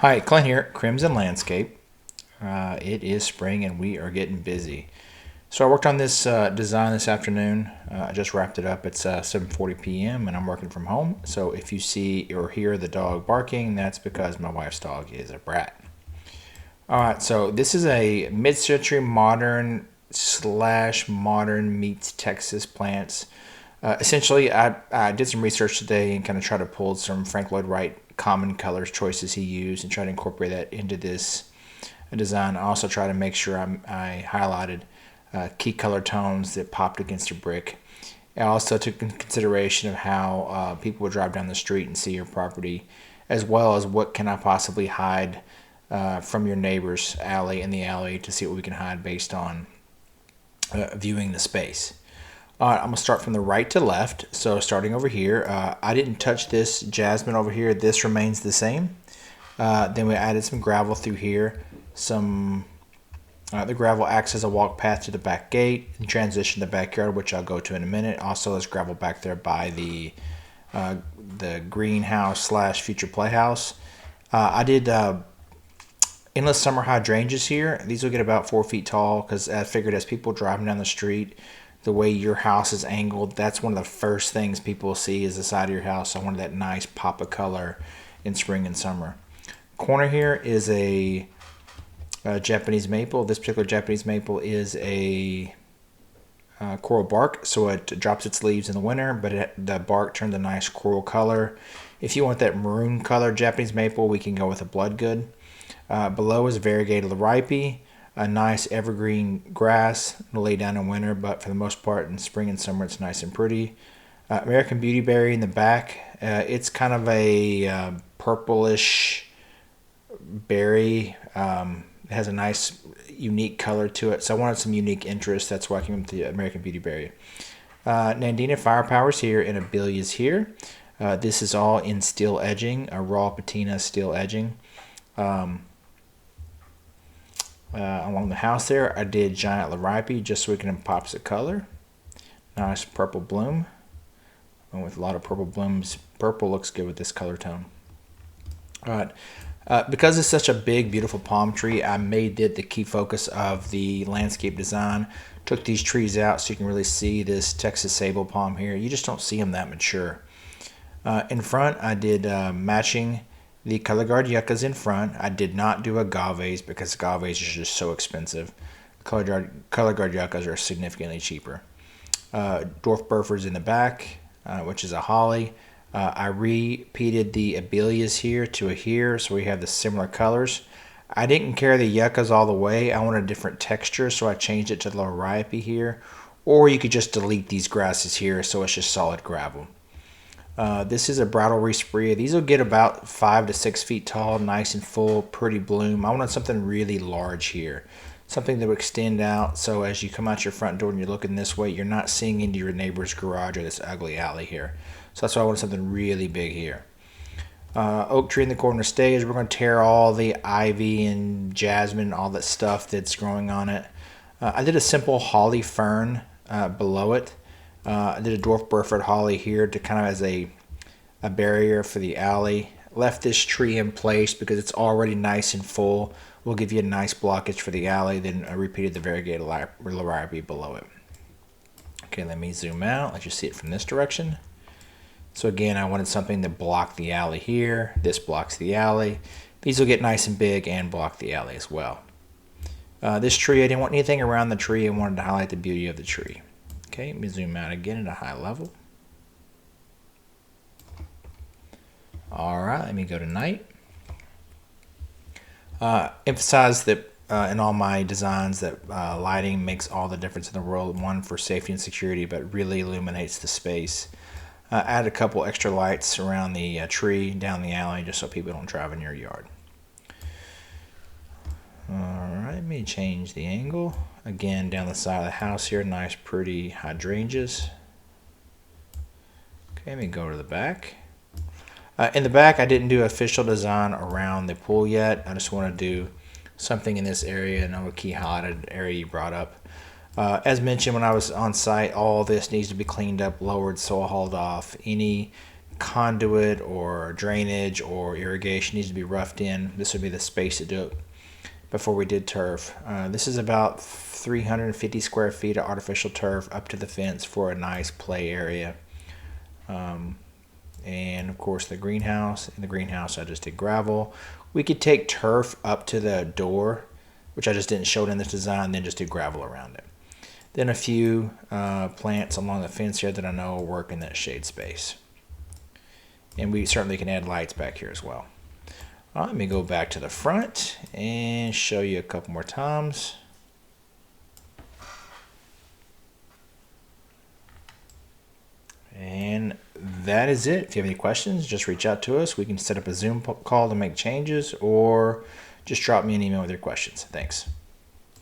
Hi, Clint here, Crimson Landscape. It is spring and we are getting busy. So I worked on this design this afternoon. I just wrapped it up. It's 7:40 p.m. and I'm working from home. So if you see or hear the dog barking, that's because my wife's dog is a brat. All right, so this is a mid-century modern slash modern meets Texas plants. Essentially, I did some research today and kind of tried to pull some Frank Lloyd Wright common colors choices he used and try to incorporate that into this design. I also try to make sure I highlighted key color tones that popped against a brick. I also took into consideration of how people would drive down the street and see your property, as well as what can I possibly hide from your neighbor's alley in the alley to see what we can hide based on viewing the space. All right, I'm gonna start from the right to left. So starting over here, I didn't touch this jasmine over here. This remains the same. Then we added some gravel through here. The gravel acts as a walk path to the back gate and transition to the backyard, which I'll go to in a minute. Also, there's gravel back there by the greenhouse slash future playhouse. I did endless summer hydrangeas here. These will get about 4 feet tall because I figured as people driving down the street, the way your house is angled, that's one of the first things people see is the side of your house. So I wanted that nice pop of color in spring and summer. Corner here is a Japanese maple. This particular Japanese maple is a coral bark, so it drops its leaves in the winter, but the bark turns a nice coral color. If you want that maroon color Japanese maple, we can go with a bloodgood. Below is variegated liripe, a nice evergreen grass to lay down in winter, but for the most part in spring and summer it's nice and pretty. American beautyberry in the back. It's kind of a purplish berry. It has a nice unique color to it, so I wanted some unique interest. That's why I came up with the American beautyberry. Nandina firepower's here and Abelia's here. This is all in steel edging, a raw patina steel edging. Along the house there, I did giant liripe just so we can have pops of color. Nice purple bloom. And with a lot of purple blooms, purple looks good with this color tone. All right. Because it's such a big, beautiful palm tree, I made it the key focus of the landscape design. Took these trees out so you can really see this Texas sable palm here. You just don't see them that mature. In front, I did matching the color guard yuccas in front. I did not do agaves because agaves are just so expensive. Color guard yuccas are significantly cheaper. Dwarf Burford's in the back, which is a holly. I repeated the abelias here to a here, so we have the similar colors. I didn't carry the yuccas all the way. I wanted a different texture, so I changed it to the liripe here. Or you could just delete these grasses here, so it's just solid gravel. This is a bridal resprea. These will get about 5 to 6 feet tall, nice and full, pretty bloom. I wanted something really large here, something that would extend out. So as you come out your front door and you're looking this way, you're not seeing into your neighbor's garage or this ugly alley here. So that's why I wanted something really big here. Oak tree in the corner stays. We're going to tear all the ivy and jasmine, all that stuff that's growing on it. I did a simple holly fern below it. I did a dwarf Burford holly here to kind of as a barrier for the alley. Left this tree in place because it's already nice and full. We'll give you a nice blockage for the alley. Then I repeated the variegated liripe below it. Okay, let me zoom out. Let you see it from this direction. So again, I wanted something that blocked the alley here. This blocks the alley. These will get nice and big and block the alley as well. This tree, I didn't want anything around the tree. I wanted to highlight the beauty of the tree. Okay, let me zoom out again at a high level. All right, let me go to night. Emphasize that in all my designs that lighting makes all the difference in the world. One, for safety and security, but really illuminates the space. Add a couple extra lights around the tree down the alley just so people don't drive in your yard. All right, let me change the angle. Again, down the side of the house here, nice pretty hydrangeas. Okay, let me go to the back. In the back, I didn't do official design around the pool yet. I just want to do something in this area, another key highlighted area you brought up. As mentioned when I was on site, all this needs to be cleaned up, lowered, soil hauled off. Any conduit or drainage or irrigation needs to be roughed in, this would be the space to do it before we did turf. This is about 350 square feet of artificial turf up to the fence for a nice play area. And of course the greenhouse. In the greenhouse I just did gravel. We could take turf up to the door, which I just didn't show it in this design, then just do gravel around it. Then a few plants along the fence here that I know will work in that shade space. And we certainly can add lights back here as well. Let me go back to the front and show you a couple more times. And that is it. If you have any questions, just reach out to us. We can set up a Zoom call to make changes, or just drop me an email with your questions. Thanks.